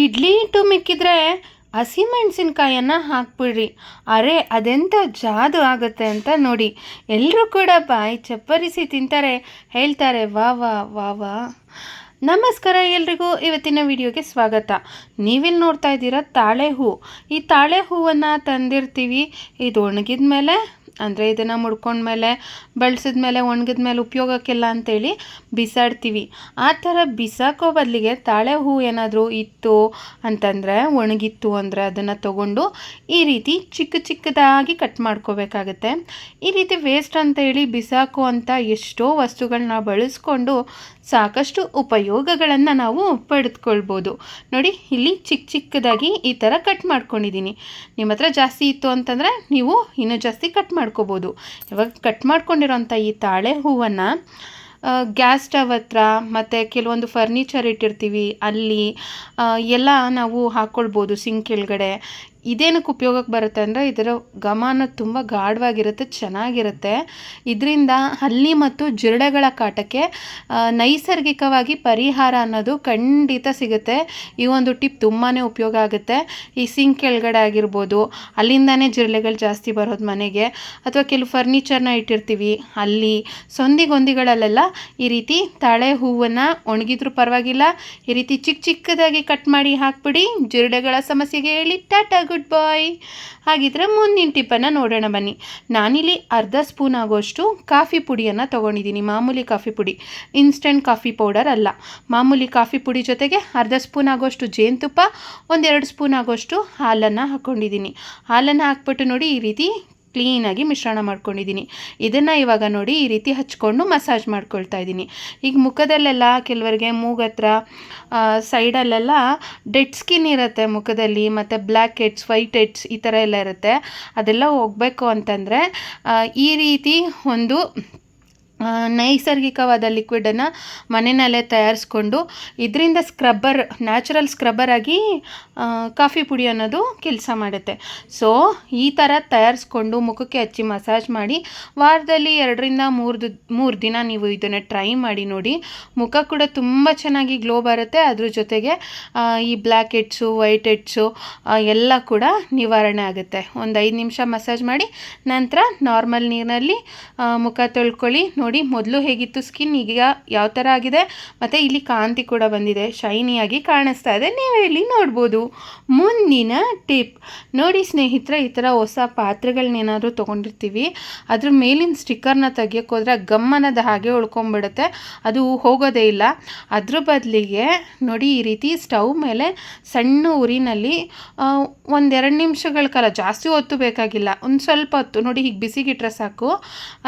ಇಡ್ಲಿ ಹಿಟ್ಟು ಮಿಕ್ಕಿದ್ರೆ ಹಸಿಮೆಣಸಿನ್ಕಾಯನ್ನು ಹಾಕ್ಬಿಡ್ರಿ. ಅರೆ ಅದೆಂಥ ಜಾದು ಆಗುತ್ತೆ ಅಂತ ನೋಡಿ. ಎಲ್ಲರೂ ಕೂಡ ಬಾಯಿ ಚಪ್ಪರಿಸಿ ತಿಂತಾರೆ, ಹೇಳ್ತಾರೆ ವಾ ವಾ ವಾ ವಾ. ನಮಸ್ಕಾರ ಎಲ್ರಿಗೂ, ಇವತ್ತಿನ ವಿಡಿಯೋಗೆ ಸ್ವಾಗತ. ನೀವಿಲ್ಲಿ ನೋಡ್ತಾ ಇದ್ದೀರಾ ತಾಳೆ ಹೂ. ಈ ತಾಳೆ ಹೂವನ್ನು ತಂದಿರ್ತೀವಿ. ಇದು ಒಣಗಿದ ಮೇಲೆ ಅಂದರೆ ಇದನ್ನು ಮುಡ್ಕೊಂಡ್ಮೇಲೆ ಬಳಸಿದ್ಮೇಲೆ ಒಣಗಿದ್ಮೇಲೆ ಉಪಯೋಗಕ್ಕಿಲ್ಲ ಅಂಥೇಳಿ ಬಿಸಾಡ್ತೀವಿ. ಆ ಥರ ಬಿಸಾಕೋ ಬದಲಿಗೆ ತಾಳೆ ಹೂ ಏನಾದರೂ ಇತ್ತು ಅಂತಂದರೆ, ಒಣಗಿತ್ತು ಅಂದರೆ ಅದನ್ನು ತಗೊಂಡು ಈ ರೀತಿ ಚಿಕ್ಕ ಚಿಕ್ಕದಾಗಿ ಕಟ್ ಮಾಡ್ಕೋಬೇಕಾಗತ್ತೆ. ಈ ರೀತಿ ವೇಸ್ಟ್ ಅಂತೇಳಿ ಬಿಸಾಕುವಂಥ ಎಷ್ಟೋ ವಸ್ತುಗಳನ್ನ ಬಳಸ್ಕೊಂಡು ಸಾಕಷ್ಟು ಉಪಯೋಗಗಳನ್ನು ನಾವು ಪಡೆದುಕೊಳ್ಬೋದು. ನೋಡಿ, ಇಲ್ಲಿ ಚಿಕ್ಕ ಚಿಕ್ಕದಾಗಿ ಈ ಥರ ಕಟ್ ಮಾಡ್ಕೊಂಡಿದ್ದೀನಿ. ನಿಮ್ಮ ಹತ್ರ ಜಾಸ್ತಿ ಇತ್ತು ಅಂತಂದರೆ ನೀವು ಇನ್ನೂ ಜಾಸ್ತಿ ಕಟ್ ಮಾಡ್ಕೋಬೋದು. ಇವಾಗ ಕಟ್ ಮಾಡ್ಕೊಂಡಿರೋಂಥ ಈ ತಾಳೆ ಹೂವನ್ನು ಗ್ಯಾಸ್ ಸ್ಟವ್ ಹತ್ರ ಮತ್ತು ಕೆಲವೊಂದು ಫರ್ನಿಚರ್ ಇಟ್ಟಿರ್ತೀವಿ ಅಲ್ಲಿ ಎಲ್ಲ ನಾವು ಹಾಕ್ಕೊಳ್ಬೋದು. ಸಿಂಕ್ ಕೆಳಗಡೆ ಇದೇನಕ್ಕೆ ಉಪಯೋಗಕ್ಕೆ ಬರುತ್ತೆ ಅಂದರೆ, ಇದರ ಘಮನ ತುಂಬ ಗಾಢವಾಗಿರುತ್ತೆ, ಚೆನ್ನಾಗಿರುತ್ತೆ. ಇದರಿಂದ ಹಲ್ಲಿ ಮತ್ತು ಜಿರಳೆಗಳ ಕಾಟಕ್ಕೆ ನೈಸರ್ಗಿಕವಾಗಿ ಪರಿಹಾರ ಅನ್ನೋದು ಖಂಡಿತ ಸಿಗುತ್ತೆ. ಈ ಒಂದು ಟಿಪ್ ತುಂಬಾ ಉಪಯೋಗ ಆಗುತ್ತೆ. ಈ ಸಿಂಕ್ ಕೆಳಗಡೆ ಆಗಿರ್ಬೋದು, ಅಲ್ಲಿಂದನೇ ಜಿರಳೆಗಳು ಜಾಸ್ತಿ ಬರೋದು ಮನೆಗೆ, ಅಥವಾ ಕೆಲವು ಫರ್ನಿಚರ್ನ ಇಟ್ಟಿರ್ತೀವಿ ಅಲ್ಲಿ ಸಂದಿಗೊಂದಿಗಳಲ್ಲೆಲ್ಲ ಈ ರೀತಿ ತಾಳೆ ಹೂವನ್ನು ಒಣಗಿದ್ರೂ ಪರವಾಗಿಲ್ಲ, ಈ ರೀತಿ ಚಿಕ್ಕ ಚಿಕ್ಕದಾಗಿ ಕಟ್ ಮಾಡಿ ಹಾಕ್ಬಿಡಿ. ಜಿರಳೆಗಳ ಸಮಸ್ಯೆಗೆ ಹೇಳಿ ಟಾಟಾ, ಗುಡ್ ಬಾಯ್. ಹಾಗಿದ್ರೆ ಮುಂದಿನ ಟಿಪ್ಪನ್ನು ನೋಡೋಣ ಬನ್ನಿ. ನಾನಿಲ್ಲಿ ಅರ್ಧ ಸ್ಪೂನ್ ಆಗೋಷ್ಟು ಕಾಫಿ ಪುಡಿಯನ್ನು ತೊಗೊಂಡಿದ್ದೀನಿ. ಮಾಮೂಲಿ ಕಾಫಿ ಪುಡಿ, ಇನ್ಸ್ಟೆಂಟ್ ಕಾಫಿ ಪೌಡರ್ ಅಲ್ಲ, ಮಾಮೂಲಿ ಕಾಫಿ ಪುಡಿ ಜೊತೆಗೆ ಅರ್ಧ ಸ್ಪೂನ್ ಆಗೋಷ್ಟು ಜೇನುತುಪ್ಪ, 1-2 ಸ್ಪೂನ್ ಆಗೋಷ್ಟು ಹಾಲನ್ನು ಹಾಕ್ಕೊಂಡಿದ್ದೀನಿ. ಹಾಲನ್ನು ಹಾಕ್ಬಿಟ್ಟು ನೋಡಿ ಈ ರೀತಿ ಕ್ಲೀನಾಗಿ ಮಿಶ್ರಣ ಮಾಡ್ಕೊಂಡಿದ್ದೀನಿ. ಇದನ್ನು ಇವಾಗ ನೋಡಿ ಈ ರೀತಿ ಹಚ್ಕೊಂಡು ಮಸಾಜ್ ಮಾಡ್ಕೊಳ್ತಾ ಇದ್ದೀನಿ. ಈಗ ಮುಖದಲ್ಲೆಲ್ಲ ಕೆಲವರಿಗೆ ಮೂಗತ್ರ ಸೈಡಲ್ಲೆಲ್ಲ ಡೆಡ್ ಸ್ಕಿನ್ ಇರುತ್ತೆ ಮುಖದಲ್ಲಿ, ಮತ್ತು ಬ್ಲ್ಯಾಕ್ ಹೆಡ್ಸ್, ವೈಟ್ ಹೆಡ್ಸ್ ಈ ಥರ ಎಲ್ಲ ಇರುತ್ತೆ. ಅದೆಲ್ಲ ಹೋಗಬೇಕು ಅಂತಂದರೆ ಈ ರೀತಿ ಒಂದು ನೈಸರ್ಗಿಕವಾದ ಲಿಕ್ವಿಡನ್ನು ಮನೆಯಲ್ಲೇ ತಯಾರಿಸ್ಕೊಂಡು ಇದರಿಂದ ಸ್ಕ್ರಬ್ಬರ್, ನ್ಯಾಚುರಲ್ ಸ್ಕ್ರಬ್ಬರ್ ಆಗಿ ಕಾಫಿ ಪುಡಿ ಅನ್ನೋದು ಕೆಲಸ ಮಾಡುತ್ತೆ. ಸೊ ಈ ಥರ ತಯಾರಿಸ್ಕೊಂಡು ಮುಖಕ್ಕೆ ಹಚ್ಚಿ ಮಸಾಜ್ ಮಾಡಿ ವಾರದಲ್ಲಿ 2-3 ದಿನ ನೀವು ಇದನ್ನು ಟ್ರೈ ಮಾಡಿ ನೋಡಿ. ಮುಖ ಕೂಡ ತುಂಬ ಚೆನ್ನಾಗಿ ಗ್ಲೋ ಬರುತ್ತೆ. ಅದ್ರ ಜೊತೆಗೆ ಈ ಬ್ಲ್ಯಾಕ್ ಹೆಡ್ಸು, ವೈಟ್ ಹೆಡ್ಸು ಎಲ್ಲ ಕೂಡ ನಿವಾರಣೆ ಆಗುತ್ತೆ. ಒಂದು 5 ನಿಮಿಷ ಮಸಾಜ್ ಮಾಡಿ ನಂತರ ನಾರ್ಮಲ್ ನೀರಿನಲ್ಲಿ ಮುಖ ತೊಳ್ಕೊಳ್ಳಿ. ನೋಡಿ, ಮೊದಲು ಹೇಗಿತ್ತು ಸ್ಕಿನ್, ಈಗ ಯಾವ ಥರ ಆಗಿದೆ, ಮತ್ತು ಇಲ್ಲಿ ಕಾಂತಿ ಕೂಡ ಬಂದಿದೆ, ಶೈನಿಯಾಗಿ ಕಾಣಿಸ್ತಾ ಇದೆ. ನೀವು ಇಲ್ಲಿ ನೋಡ್ಬೋದು. ಮುಂದಿನ ಟಿಪ್ ನೋಡಿ ಸ್ನೇಹಿತರೆ, ಈ ಥರ ಹೊಸ ಪಾತ್ರೆಗಳನ್ನೇನಾದರೂ ತೊಗೊಂಡಿರ್ತೀವಿ, ಅದ್ರ ಮೇಲಿನ ಸ್ಟಿಕ್ಕರ್ನ ತೆಗಿಯೋಕ್ಕೋದ್ರೆ ಗಮ್ಮನದ ಹಾಗೆ ಉಳ್ಕೊಂಬಿಡುತ್ತೆ, ಅದು ಹೋಗೋದೇ ಇಲ್ಲ. ಅದ್ರ ಬದಲಿಗೆ ನೋಡಿ ಈ ರೀತಿ ಸ್ಟವ್ ಮೇಲೆ ಸಣ್ಣ ಉರಿನಲ್ಲಿ 1-2 ನಿಮಿಷಗಳ ಕಾಲ, ಜಾಸ್ತಿ ಹೊತ್ತು ಬೇಕಾಗಿಲ್ಲ, ಒಂದು ಸ್ವಲ್ಪ ಹೊತ್ತು ನೋಡಿ ಹೀಗೆ ಬಿಸಿಗಿಟ್ರೆ ಸಾಕು,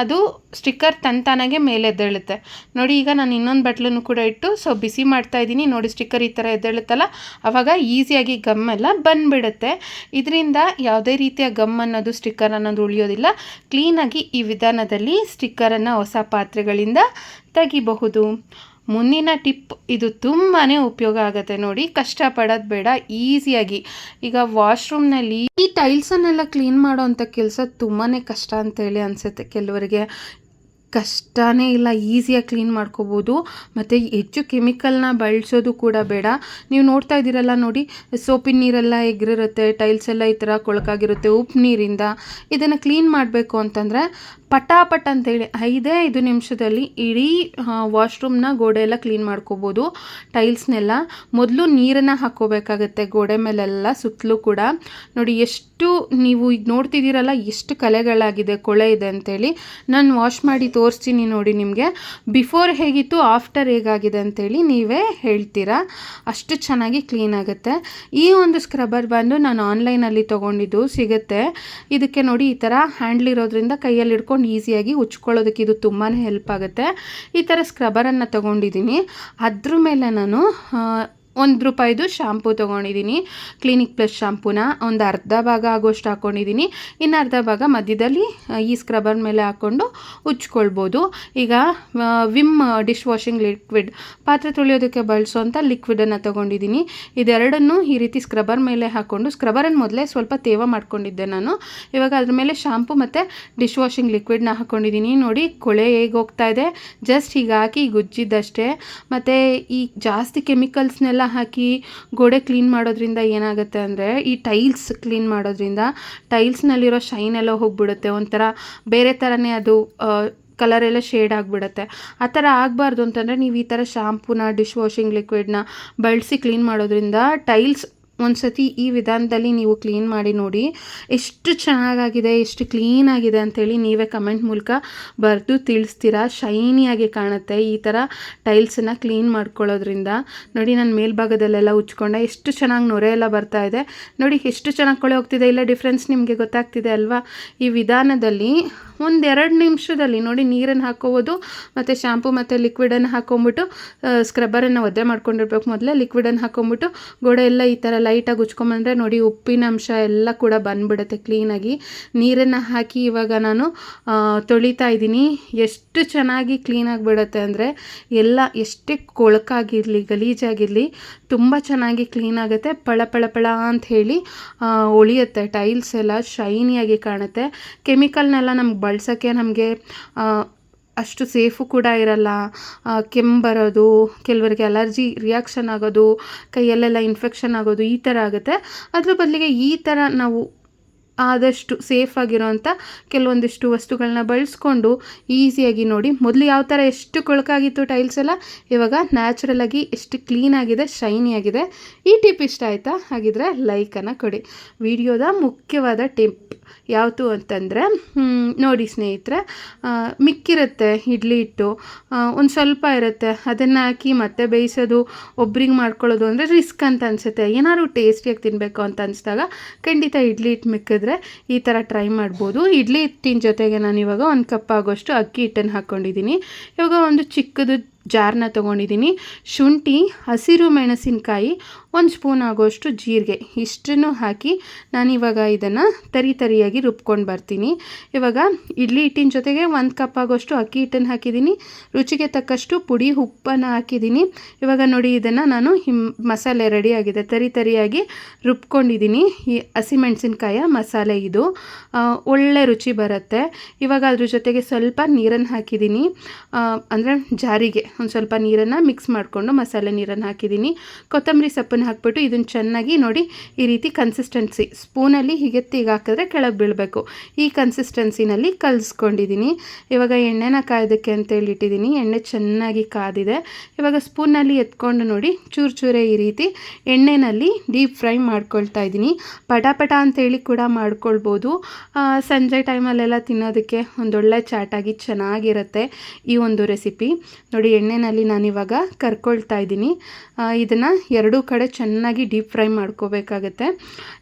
ಅದು ಸ್ಟಿಕ್ಕರ್ ತಂತಾನಾಗೆ ಮೇಲೆ ಎದ್ದೇಳುತ್ತೆ. ನೋಡಿ, ಈಗ ನಾನು ಇನ್ನೊಂದು ಬಟ್ಲನ್ನು ಕೂಡ ಇಟ್ಟು ಬಿಸಿ ಮಾಡ್ತಾ ಇದ್ದೀನಿ. ನೋಡಿ, ಸ್ಟಿಕ್ಕರ್ ಈ ಥರ ಎದ್ದೇಳುತ್ತಲ್ಲ, ಆವಾಗ ಈಸಿಯಾಗಿ ಗಮ್ ಎಲ್ಲ ಬಂದುಬಿಡುತ್ತೆ. ಇದರಿಂದ ಯಾವುದೇ ರೀತಿಯ ಗಮ್ ಅನ್ನೋದು, ಸ್ಟಿಕ್ಕರ್ ಅನ್ನೋದು ಉಳಿಯೋದಿಲ್ಲ. ಕ್ಲೀನಾಗಿ ಈ ವಿಧಾನದಲ್ಲಿ ಸ್ಟಿಕ್ಕರನ್ನು ಹೊಸ ಪಾತ್ರೆಗಳಿಂದ ತೆಗಿಬಹುದು. ಮುಂದಿನ ಟಿಪ್, ಇದು ತುಂಬಾ ಉಪಯೋಗ ಆಗುತ್ತೆ ನೋಡಿ, ಕಷ್ಟಪಡೋದು ಬೇಡ, ಈಸಿಯಾಗಿ. ಈಗ ವಾಶ್ರೂಮ್ನಲ್ಲಿ ಈ ಟೈಲ್ಸನ್ನೆಲ್ಲ ಕ್ಲೀನ್ ಮಾಡೋ ಅಂಥ ಕೆಲಸ ತುಂಬಾ ಕಷ್ಟ ಅಂತೇಳಿ ಅನಿಸುತ್ತೆ ಕೆಲವರಿಗೆ. ಕಷ್ಟನೇ ಇಲ್ಲ, ಈಸಿಯಾಗಿ ಕ್ಲೀನ್ ಮಾಡ್ಕೋಬೋದು. ಮತ್ತು ಹೆಚ್ಚು ಕೆಮಿಕಲ್ನ ಬಳಸೋದು ಕೂಡ ಬೇಡ. ನೀವು ನೋಡ್ತಾ ಇದ್ದೀರಲ್ಲ ನೋಡಿ, ಸೋಪಿನ ನೀರೆಲ್ಲ ಎಗರಿರುತ್ತೆ, ಟೈಲ್ಸ್ ಎಲ್ಲ ಈ ಥರ ಕೊಳಕಾಗಿರುತ್ತೆ ಉಪ್ಪು ನೀರಿಂದ. ಇದನ್ನು ಕ್ಲೀನ್ ಮಾಡಬೇಕು ಅಂತಂದರೆ ಪಟಾಪಟ್ ಅಂತೇಳಿ 5 ನಿಮಿಷದಲ್ಲಿ ಇಡೀ ವಾಶ್ರೂಮ್ನ ಗೋಡೆ ಎಲ್ಲ ಕ್ಲೀನ್ ಮಾಡ್ಕೋಬೋದು. ಟೈಲ್ಸ್ನೆಲ್ಲ ಮೊದಲು ನೀರನ್ನು ಹಾಕ್ಕೋಬೇಕಾಗತ್ತೆ ಗೋಡೆ ಮೇಲೆಲ್ಲ ಸುತ್ತಲೂ ಕೂಡ. ನೋಡಿ, ಎಷ್ಟು ನೀವು ಈಗ ನೋಡ್ತಿದ್ದೀರಲ್ಲ ಎಷ್ಟು ಕಲೆಗಳಾಗಿದೆ, ಕೊಳೆ ಇದೆ ಅಂತೇಳಿ. ನಾನು ವಾಶ್ ಮಾಡಿ ತೋರಿಸ್ತೀನಿ ನೋಡಿ ನಿಮಗೆ, ಬಿಫೋರ್ ಹೇಗಿತ್ತು, ಆಫ್ಟರ್ ಹೇಗಾಗಿದೆ ಅಂತೇಳಿ ನೀವೇ ಹೇಳ್ತೀರಾ. ಅಷ್ಟು ಚೆನ್ನಾಗಿ ಕ್ಲೀನ್ ಆಗುತ್ತೆ. ಈ ಒಂದು ಸ್ಕ್ರಬ್ಬರ್ ಬಂದು ನಾನು ಆನ್ಲೈನಲ್ಲಿ ತೊಗೊಂಡಿದ್ದು, ಸಿಗುತ್ತೆ. ಇದಕ್ಕೆ ನೋಡಿ ಈ ಥರ ಹ್ಯಾಂಡ್ಲ್ ಇರೋದ್ರಿಂದ ಕೈಯಲ್ಲಿ ಹಿಡ್ಕೊಂಡು ಈಸಿಯಾಗಿ ಉಚ್ಕೊಳ್ಳೋದಕ್ಕೆ ಇದು ತುಂಬಾ ಹೆಲ್ಪ್ ಆಗುತ್ತೆ. ಈ ಥರ ಸ್ಕ್ರಬ್ಬರನ್ನು ತೊಗೊಂಡಿದ್ದೀನಿ. ಅದ್ರ ಮೇಲೆ ನಾನು ₹1 ಶಾಂಪೂ ತೊಗೊಂಡಿದ್ದೀನಿ. ಕ್ಲಿನಿಕ್ ಪ್ಲಸ್ ಶಾಂಪೂನ ಒಂದು ಅರ್ಧ ಭಾಗ ಆಗೋಷ್ಟು ಹಾಕ್ಕೊಂಡಿದ್ದೀನಿ. ಇನ್ನು ಅರ್ಧ ಭಾಗ ಮಧ್ಯದಲ್ಲಿ ಈ ಸ್ಕ್ರಬ್ಬರ್ ಮೇಲೆ ಹಾಕ್ಕೊಂಡು ಉಜ್ಕೊಳ್ಬೋದು. ಈಗ ವಿಮ್ ಡಿಶ್ ವಾಷಿಂಗ್ ಲಿಕ್ವಿಡ್, ಪಾತ್ರೆ ತೊಳೆಯೋದಕ್ಕೆ ಬಳಸೋಂಥ ಲಿಕ್ವಿಡನ್ನು ತೊಗೊಂಡಿದ್ದೀನಿ. ಇದೆರಡನ್ನು ಈ ರೀತಿ ಸ್ಕ್ರಬ್ಬರ್ ಮೇಲೆ ಹಾಕ್ಕೊಂಡು, ಸ್ಕ್ರಬ್ಬರನ್ನು ಮೊದಲೇ ಸ್ವಲ್ಪ ತೇವ ಮಾಡ್ಕೊಂಡಿದ್ದೆ ನಾನು. ಇವಾಗ ಅದ್ರ ಮೇಲೆ ಶಾಂಪೂ ಮತ್ತು ಡಿಶ್ ವಾಷಿಂಗ್ ಲಿಕ್ವಿಡ್ನ ಹಾಕ್ಕೊಂಡಿದ್ದೀನಿ. ನೋಡಿ ಕೊಳೆ ಹೇಗೆ ಹೋಗ್ತಾ ಇದೆ, ಜಸ್ಟ್ ಹೀಗೆ ಹಾಕಿ ಗುಜ್ಜಿದ್ದಷ್ಟೇ. ಮತ್ತು ಈ ಜಾಸ್ತಿ ಕೆಮಿಕಲ್ಸ್ನೆಲ್ಲ ಹಾಕಿ ಗೋಡೆ ಕ್ಲೀನ್ ಮಾಡೋದ್ರಿಂದ ಏನಾಗುತ್ತೆ ಅಂದರೆ ಈ ಟೈಲ್ಸ್ ಕ್ಲೀನ್ ಮಾಡೋದ್ರಿಂದ ಟೈಲ್ಸ್ನಲ್ಲಿರೋ ಶೈನ್ ಎಲ್ಲ ಹೋಗಿಬಿಡುತ್ತೆ, ಒಂಥರ ಬೇರೆ ಥರನೇ ಅದು ಕಲರೆಲ್ಲ ಶೇಡ್ ಆಗಿಬಿಡುತ್ತೆ. ಆ ಥರ ಆಗಬಾರ್ದು ಅಂತಂದರೆ ನೀವು ಈ ಥರ ಶಾಂಪೂನ ಡಿಶ್ ವಾಷಿಂಗ್ ಲಿಕ್ವಿಡ್ನ ಬಳಸಿ ಕ್ಲೀನ್ ಮಾಡೋದ್ರಿಂದ ಟೈಲ್ಸ್ ಒಂದು ಸತಿ ಈ ವಿಧಾನದಲ್ಲಿ ನೀವು ಕ್ಲೀನ್ ಮಾಡಿ ನೋಡಿ, ಎಷ್ಟು ಚೆನ್ನಾಗಾಗಿದೆ, ಎಷ್ಟು ಕ್ಲೀನಾಗಿದೆ ಅಂಥೇಳಿ ನೀವೇ ಕಮೆಂಟ್ ಮೂಲಕ ಬರೆದು ತಿಳಿಸ್ತೀರಾ. ಶೈನಿಯಾಗಿ ಕಾಣುತ್ತೆ ಈ ಥರ ಟೈಲ್ಸನ್ನು ಕ್ಲೀನ್ ಮಾಡ್ಕೊಳ್ಳೋದ್ರಿಂದ. ನೋಡಿ ನಾನು ಮೇಲ್ಭಾಗದಲ್ಲೆಲ್ಲ ಉಚ್ಕೊಂಡೆ, ಎಷ್ಟು ಚೆನ್ನಾಗಿ ನೊರೆ ಎಲ್ಲ ಬರ್ತಾ ಇದೆ ನೋಡಿ, ಎಷ್ಟು ಚೆನ್ನಾಗಿ ಕೊಳೆ ಹೋಗ್ತಿದೆ. ಇಲ್ಲ ಡಿಫ್ರೆನ್ಸ್ ನಿಮಗೆ ಗೊತ್ತಾಗ್ತಿದೆ ಅಲ್ವಾ? ಈ ವಿಧಾನದಲ್ಲಿ 1-2 ನಿಮಿಷದಲ್ಲಿ ನೋಡಿ ನೀರನ್ನು ಹಾಕೋಬೋದು ಮತ್ತು ಶಾಂಪು ಮತ್ತು ಲಿಕ್ವಿಡನ್ನು ಹಾಕೊಂಬಿಟ್ಟು ಸ್ಕ್ರಬ್ಬರನ್ನು ಒದ್ದೆ ಮಾಡ್ಕೊಂಡಿರ್ಬೇಕು. ಮೊದಲೇ ಲಿಕ್ವಿಡನ್ನು ಹಾಕೊಂಬಿಟ್ಟು ಗೋಡೆ ಎಲ್ಲ ಈ ಥರ ಲೈಟಾಗಿ ಉಚ್ಕೊಂಬಂದರೆ ನೋಡಿ ಉಪ್ಪಿನ ಅಂಶ ಎಲ್ಲ ಕೂಡ ಬಂದುಬಿಡುತ್ತೆ ಕ್ಲೀನಾಗಿ. ನೀರನ್ನು ಹಾಕಿ ಇವಾಗ ನಾನು ತೊಳಿತಾ ಇದ್ದೀನಿ. ಎಷ್ಟು ಚೆನ್ನಾಗಿ ಕ್ಲೀನಾಗಿಬಿಡುತ್ತೆ ಅಂದರೆ ಎಲ್ಲ ಎಷ್ಟೇ ಕೊಳಕಾಗಿರಲಿ ಗಲೀಜಾಗಿರಲಿ ತುಂಬ ಚೆನ್ನಾಗಿ ಕ್ಲೀನಾಗುತ್ತೆ. ಪಳ ಪಳ ಪಳ ಅಂತ ಹೇಳಿ ಒಳಿಯುತ್ತೆ, ಟೈಲ್ಸ್ ಎಲ್ಲ ಶೈನಿಯಾಗಿ ಕಾಣುತ್ತೆ. ಕೆಮಿಕಲ್ನೆಲ್ಲ ನಮ್ಗೆ ಬಳಸೋಕ್ಕೆ ನಮಗೆ ಅಷ್ಟು ಸೇಫು ಕೂಡ ಇರಲ್ಲ. ಕೆಮ್ಮು ಬರೋದು, ಕೆಲವರಿಗೆ ಅಲರ್ಜಿ ರಿಯಾಕ್ಷನ್ ಆಗೋದು, ಕೈಯಲ್ಲೆಲ್ಲ ಇನ್ಫೆಕ್ಷನ್ ಆಗೋದು ಈ ಥರ ಆಗುತ್ತೆ. ಅದ್ರ ಬದಲಿಗೆ ಈ ಥರ ನಾವು ಆದಷ್ಟು ಸೇಫಾಗಿರೋಂಥ ಕೆಲವೊಂದಿಷ್ಟು ವಸ್ತುಗಳನ್ನ ಬಳಸ್ಕೊಂಡು ಈಸಿಯಾಗಿ ನೋಡಿ, ಮೊದಲು ಯಾವ ಥರ ಎಷ್ಟು ಕೊಳಕಾಗಿತ್ತು ಟೈಲ್ಸ್ ಎಲ್ಲ, ಇವಾಗ ನ್ಯಾಚುರಲಾಗಿ ಎಷ್ಟು ಕ್ಲೀನಾಗಿದೆ, ಶೈನಿಯಾಗಿದೆ. ಈ ಟಿಪ್ ಇಷ್ಟ ಆಯಿತಾ? ಹಾಗಿದ್ರೆ ಲೈಕನ್ನು ಕೊಡಿ. ವಿಡಿಯೋದ ಮುಖ್ಯವಾದ ಟಿಪ್ ಯಾವುದು ಅಂತಂದರೆ ನೋಡಿ ಸ್ನೇಹಿತರೆ, ಮಿಕ್ಕಿರುತ್ತೆ ಇಡ್ಲಿ ಹಿಟ್ಟು, ಒಂದು ಸ್ವಲ್ಪ ಇರುತ್ತೆ, ಅದನ್ನು ಹಾಕಿ ಮತ್ತೆ ಬೇಯಿಸೋದು ಒಬ್ರಿಗೆ ಮಾಡ್ಕೊಳ್ಳೋದು ಅಂದರೆ ರಿಸ್ಕ್ ಅಂತ ಅನಿಸುತ್ತೆ. ಏನಾದ್ರು ಟೇಸ್ಟಿಯಾಗಿ ತಿನ್ನಬೇಕು ಅಂತ ಅನಿಸಿದಾಗ ಖಂಡಿತ ಇಡ್ಲಿ ಹಿಟ್ಟು ಮಿಕ್ಕಿದ್ರೆ ಈ ಥರ ಟ್ರೈ ಮಾಡ್ಬೋದು. ಇಡ್ಲಿ ಹಿಟ್ಟಿನ ಜೊತೆಗೆ ನಾನು ಇವಾಗ 1 ಕಪ್ ಆಗೋಷ್ಟು ಅಕ್ಕಿ ಹಿಟ್ಟನ್ನು ಹಾಕ್ಕೊಂಡಿದ್ದೀನಿ. ಇವಾಗ ಒಂದು ಚಿಕ್ಕದು ಜಾರ್ನ ತೊಗೊಂಡಿದ್ದೀನಿ. ಶುಂಠಿ, ಹಸಿರು ಮೆಣಸಿನಕಾಯಿ, 1 ಸ್ಪೂನ್ ಆಗೋಷ್ಟು ಜೀರಿಗೆ ಇಷ್ಟನ್ನು ಹಾಕಿ ನಾನಿವಾಗ ಇದನ್ನು ತರಿಯಾಗಿ ರುಬ್ಕೊಂಡು ಬರ್ತೀನಿ. ಇವಾಗ ಇಡ್ಲಿ ಹಿಟ್ಟಿನ ಜೊತೆಗೆ 1 ಕಪ್ ಆಗೋಷ್ಟು ಅಕ್ಕಿ ಹಿಟ್ಟನ್ನು ಹಾಕಿದ್ದೀನಿ. ರುಚಿಗೆ ತಕ್ಕಷ್ಟು ಪುಡಿ ಉಪ್ಪನ್ನು ಹಾಕಿದ್ದೀನಿ. ಇವಾಗ ನೋಡಿ ಇದನ್ನು ನಾನು ಮಸಾಲೆ ರೆಡಿಯಾಗಿದೆ, ತರಿಯಾಗಿ ರುಬ್ಕೊಂಡಿದ್ದೀನಿ. ಈ ಹಸಿಮೆಣಸಿನ್ಕಾಯ ಮಸಾಲೆ ಇದು ಒಳ್ಳೆ ರುಚಿ ಬರುತ್ತೆ. ಇವಾಗ ಅದ್ರ ಜೊತೆಗೆ ಸ್ವಲ್ಪ ನೀರನ್ನು ಹಾಕಿದ್ದೀನಿ, ಅಂದರೆ ಜಾರಿಗೆ ಒಂದು ಸ್ವಲ್ಪ ನೀರನ್ನು ಮಿಕ್ಸ್ ಮಾಡಿಕೊಂಡು ಮಸಾಲೆ ನೀರನ್ನು ಹಾಕಿದ್ದೀನಿ. ಕೊತ್ತಂಬರಿ ಸೊಪ್ಪನ್ನು ಹಾಕ್ಬಿಟ್ಟು ಇದನ್ನು ಚೆನ್ನಾಗಿ ನೋಡಿ ಈ ರೀತಿ ಕನ್ಸಿಸ್ಟೆನ್ಸಿ ಸ್ಪೂನಲ್ಲಿ ಹೀಗೆ ಹಾಕಿದ್ರೆ ಕೆಳಗೆ ಬೀಳಬೇಕು, ಈ ಕನ್ಸಿಸ್ಟೆನ್ಸಿನಲ್ಲಿ ಕಲಿಸ್ಕೊಂಡಿದ್ದೀನಿ. ಇವಾಗ ಎಣ್ಣೆನ ಕಾಯೋದಕ್ಕೆ ಅಂತೇಳಿ ಇಟ್ಟಿದ್ದೀನಿ. ಎಣ್ಣೆ ಚೆನ್ನಾಗಿ ಕಾದಿದೆ. ಇವಾಗ ಸ್ಪೂನಲ್ಲಿ ಎತ್ಕೊಂಡು ನೋಡಿ ಚೂರೇ ಈ ರೀತಿ ಎಣ್ಣೆಯಲ್ಲಿ ಡೀಪ್ ಫ್ರೈ ಮಾಡ್ಕೊಳ್ತಾ ಇದ್ದೀನಿ. ಪಟ ಅಂತೇಳಿ ಕೂಡ ಮಾಡ್ಕೊಳ್ಬೋದು. ಸಂಜೆ ಟೈಮಲ್ಲೆಲ್ಲ ತಿನ್ನೋದಕ್ಕೆ ಒಂದೊಳ್ಳೆ ಚಾಟಾಗಿ ಚೆನ್ನಾಗಿರುತ್ತೆ ಈ ಒಂದು ರೆಸಿಪಿ. ನೋಡಿ ಎಣ್ಣೆಯಲ್ಲಿ ನಾನಿವಾಗ ಕರ್ಕೊಳ್ತಾ ಇದ್ದೀನಿ. ಇದನ್ನು ಎರಡೂ ಕಡೆ ಚೆನ್ನಾಗಿ ಡೀಪ್ ಫ್ರೈ ಮಾಡ್ಕೋಬೇಕಾಗತ್ತೆ.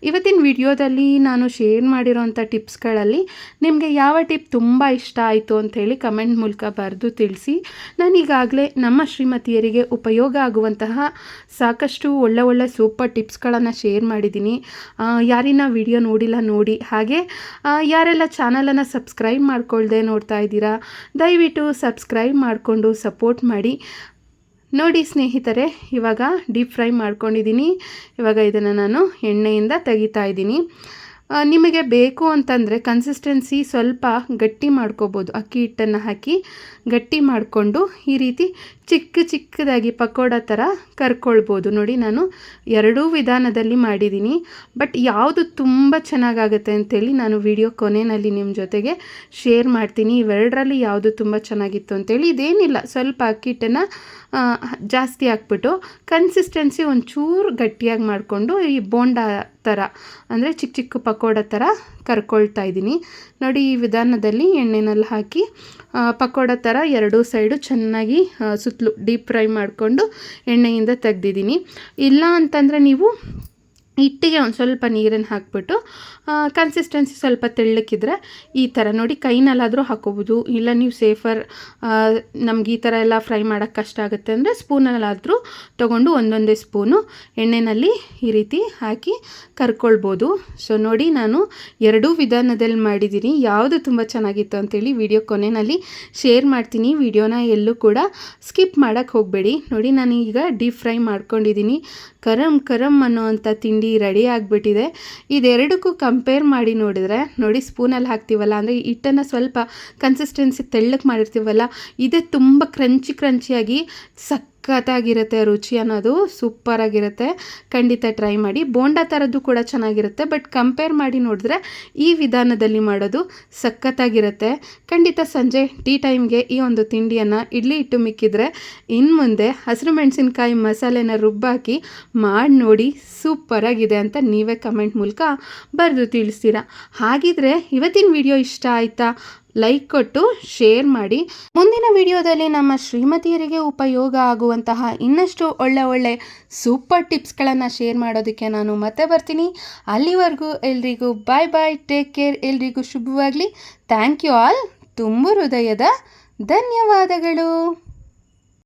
ಇವತ್ತಿನ ವಿಡಿಯೋದಲ್ಲಿ ನಾನು ಶೇರ್ ಮಾಡಿರೋಂಥ ಟಿಪ್ಸ್ಗಳಲ್ಲಿ ನಿಮಗೆ ಯಾವ ಟಿಪ್ ತುಂಬ ಇಷ್ಟ ಆಯಿತು ಅಂಥೇಳಿ ಕಮೆಂಟ್ ಮೂಲಕ ಬರೆದು ತಿಳಿಸಿ. ನಾನೀಗಾಗಲೇ ನಮ್ಮ ಶ್ರೀಮತಿಯರಿಗೆ ಉಪಯೋಗ ಆಗುವಂತಹ ಸಾಕಷ್ಟು ಒಳ್ಳೆ ಸೂಪರ್ ಟಿಪ್ಸ್ಗಳನ್ನು ಶೇರ್ ಮಾಡಿದ್ದೀನಿ. ಯಾರಿನ ವಿಡಿಯೋ ನೋಡಿಲ್ಲ ನೋಡಿ, ಹಾಗೆ ಯಾರೆಲ್ಲ ಚಾನಲನ್ನು ಸಬ್ಸ್ಕ್ರೈಬ್ ಮಾಡ್ಕೊಳ್ದೆ ನೋಡ್ತಾ ಇದ್ದೀರಾ ದಯವಿಟ್ಟು ಸಬ್ಸ್ಕ್ರೈಬ್ ಮಾಡಿಕೊಂಡು ಸಪೋರ್ಟ್ ಮಾಡಿ. ನೋಡಿ ಸ್ನೇಹಿತರೆ, ಇವಾಗ ಡೀಪ್ ಫ್ರೈ ಮಾಡ್ಕೊಂಡಿದ್ದೀನಿ. ಇವಾಗ ಇದನ್ನು ನಾನು ಎಣ್ಣೆಯಿಂದ ತೆಗಿತಾ ಇದ್ದೀನಿ. ನಿಮಗೆ ಬೇಕು ಅಂತಂದರೆ ಕನ್ಸಿಸ್ಟೆನ್ಸಿ ಸ್ವಲ್ಪ ಗಟ್ಟಿ ಮಾಡ್ಕೋಬೋದು. ಅಕ್ಕಿ ಹಿಟ್ಟನ್ನು ಹಾಕಿ ಗಟ್ಟಿ ಮಾಡಿಕೊಂಡು ಈ ರೀತಿ ಚಿಕ್ಕದಾಗಿ ಪಕೋಡ ಥರ ಕರ್ಕೊಳ್ಬೋದು. ನೋಡಿ ನಾನು ಎರಡೂ ವಿಧಾನದಲ್ಲಿ ಮಾಡಿದ್ದೀನಿ, ಬಟ್ ಯಾವುದು ತುಂಬ ಚೆನ್ನಾಗಾಗುತ್ತೆ ಅಂಥೇಳಿ ನಾನು ವಿಡಿಯೋ ಕೊನೆಯಲ್ಲಿ ನಿಮ್ಮ ಜೊತೆಗೆ ಶೇರ್ ಮಾಡ್ತೀನಿ. ಇವೆರಡರಲ್ಲಿ ಯಾವುದು ತುಂಬ ಚೆನ್ನಾಗಿತ್ತು ಅಂಥೇಳಿ. ಇದೇನಿಲ್ಲ, ಸ್ವಲ್ಪ ಅಕ್ಕಿ ಹಿಟ್ಟನ್ನು ಜಾಸ್ತಿ ಹಾಕ್ಬಿಟ್ಟು ಕನ್ಸಿಸ್ಟೆನ್ಸಿ ಒಂಚೂರು ಗಟ್ಟಿಯಾಗಿ ಮಾಡಿಕೊಂಡು ಈ ಬೋಂಡ ಥರ ಅಂದರೆ ಚಿಕ್ಕ ಪಕೋಡ ಥರ ಕರ್ಕೊಳ್ತಾ ಇದ್ದೀನಿ. ನೋಡಿ ಈ ವಿಧಾನದಲ್ಲಿ ಎಣ್ಣೆನಲ್ಲಿ ಹಾಕಿ ಪಕೋಡ ಥರ ಎರಡೂ ಸೈಡು ಚೆನ್ನಾಗಿ ಸುತ್ತಲೂ ಡೀಪ್ ಫ್ರೈ ಮಾಡಿಕೊಂಡು ಎಣ್ಣೆಯಿಂದ ತೆಗೆದಿದ್ದೀನಿ. ಇಲ್ಲ ಅಂತಂದರೆ ನೀವು ಹಿಟ್ಟಿಗೆ ಒಂದು ಸ್ವಲ್ಪ ನೀರನ್ನು ಹಾಕ್ಬಿಟ್ಟು ಕನ್ಸಿಸ್ಟೆನ್ಸಿ ಸ್ವಲ್ಪ ತೆಳ್ಳಕ್ಕಿದ್ರೆ ಈ ಥರ ನೋಡಿ ಕೈನಲ್ಲಾದರೂ ಹಾಕೋಬೋದು. ಇಲ್ಲ ನೀವು ಸೇಫರ್ ನಮ್ಗೆ ಈ ಥರ ಎಲ್ಲ ಫ್ರೈ ಮಾಡೋಕ್ಕೆ ಕಷ್ಟ ಆಗುತ್ತೆ ಅಂದರೆ ಸ್ಪೂನಲ್ಲಾದರೂ ತೊಗೊಂಡು ಒಂದೊಂದೇ ಸ್ಪೂನು ಎಣ್ಣೆಯಲ್ಲಿ ಈ ರೀತಿ ಹಾಕಿ ಕರ್ಕೊಳ್ಬೋದು. ಸೊ ನೋಡಿ ನಾನು ಎರಡೂ ವಿಧಾನದಲ್ಲಿ ಮಾಡಿದ್ದೀನಿ. ಯಾವುದು ತುಂಬ ಚೆನ್ನಾಗಿತ್ತು ಅಂಥೇಳಿ ವಿಡಿಯೋ ಕೊನೆಯಲ್ಲಿ ಶೇರ್ ಮಾಡ್ತೀನಿ. ವಿಡಿಯೋನ ಎಲ್ಲೂ ಕೂಡ ಸ್ಕಿಪ್ ಮಾಡೋಕ್ಕೆ ಹೋಗಬೇಡಿ. ನೋಡಿ ನಾನು ಈಗ ಡೀಪ್ ಫ್ರೈ ಮಾಡ್ಕೊಂಡಿದ್ದೀನಿ. ಕರಮ್ ಅನ್ನೋವಂಥ ತಿಂಡಿ ರೆಡಿ ಆಗಿಬಿಟ್ಟಿದೆ. ಇದೆರಡಕ್ಕೂ ಕಂಪೇರ್ ಮಾಡಿ ನೋಡಿದ್ರೆ ನೋಡಿ ಸ್ಪೂನಲ್ಲಿ ಹಾಕ್ತೀವಲ್ಲ, ಅಂದರೆ ಹಿಟ್ಟನ್ನು ಸ್ವಲ್ಪ ಕನ್ಸಿಸ್ಟೆನ್ಸಿ ತೆಳ್ಳಗೆ ಮಾಡಿರ್ತೀವಲ್ಲ, ಇದೇ ತುಂಬ ಕ್ರಂಚಿಯಾಗಿ ಸಖತ್ತಾಗಿರುತ್ತೆ. ರುಚಿ ಅನ್ನೋದು ಸೂಪರಾಗಿರುತ್ತೆ. ಖಂಡಿತ ಟ್ರೈ ಮಾಡಿ. ಬೋಂಡ ಥರದ್ದು ಕೂಡ ಚೆನ್ನಾಗಿರುತ್ತೆ. ಬಟ್ ಕಂಪೇರ್ ಮಾಡಿ ನೋಡಿದ್ರೆ ಈ ವಿಧಾನದಲ್ಲಿ ಮಾಡೋದು ಸಖತ್ತಾಗಿರುತ್ತೆ. ಖಂಡಿತ ಸಂಜೆ ಟೀ ಟೈಮ್ಗೆ ಈ ಒಂದು ತಿಂಡಿಯನ್ನು ಇಡ್ಲಿ ಹಿಟ್ಟು ಮಿಕ್ಕಿದ್ರೆ ಇನ್ನು ಮುಂದೆ ಹಸಿರು ಮೆಣಸಿನ್ಕಾಯಿ ಮಸಾಲೆನ ರುಬ್ಬಾಕಿ ಮಾಡಿ ನೋಡಿ, ಸೂಪರಾಗಿದೆ ಅಂತ ನೀವೇ ಕಮೆಂಟ್ ಮೂಲಕ ಬರೆದು ತಿಳಿಸ್ತೀರಾ. ಹಾಗಿದ್ರೆ ಇವತ್ತಿನ ವಿಡಿಯೋ ಇಷ್ಟ ಆಯಿತಾ? ಲೈಕ್ ಕೊಟ್ಟು ಶೇರ್ ಮಾಡಿ. ಮುಂದಿನ ವಿಡಿಯೋದಲ್ಲಿ ನಮ್ಮ ಶ್ರೀಮತಿಯರಿಗೆ ಉಪಯೋಗ ಆಗುವಂತಹ ಇನ್ನಷ್ಟು ಒಳ್ಳೆ ಸೂಪರ್ ಟಿಪ್ಸ್ಗಳನ್ನು ಶೇರ್ ಮಾಡೋದಕ್ಕೆ ನಾನು ಮತ್ತೆ ಬರ್ತೀನಿ. ಅಲ್ಲಿವರೆಗೂ ಎಲ್ರಿಗೂ ಬಾಯ್ ಬಾಯ್, ಟೇಕ್ ಕೇರ್. ಎಲ್ರಿಗೂ ಶುಭವಾಗಲಿ. Thank you all. ತುಂಬು ಹೃದಯದ ಧನ್ಯವಾದಗಳು.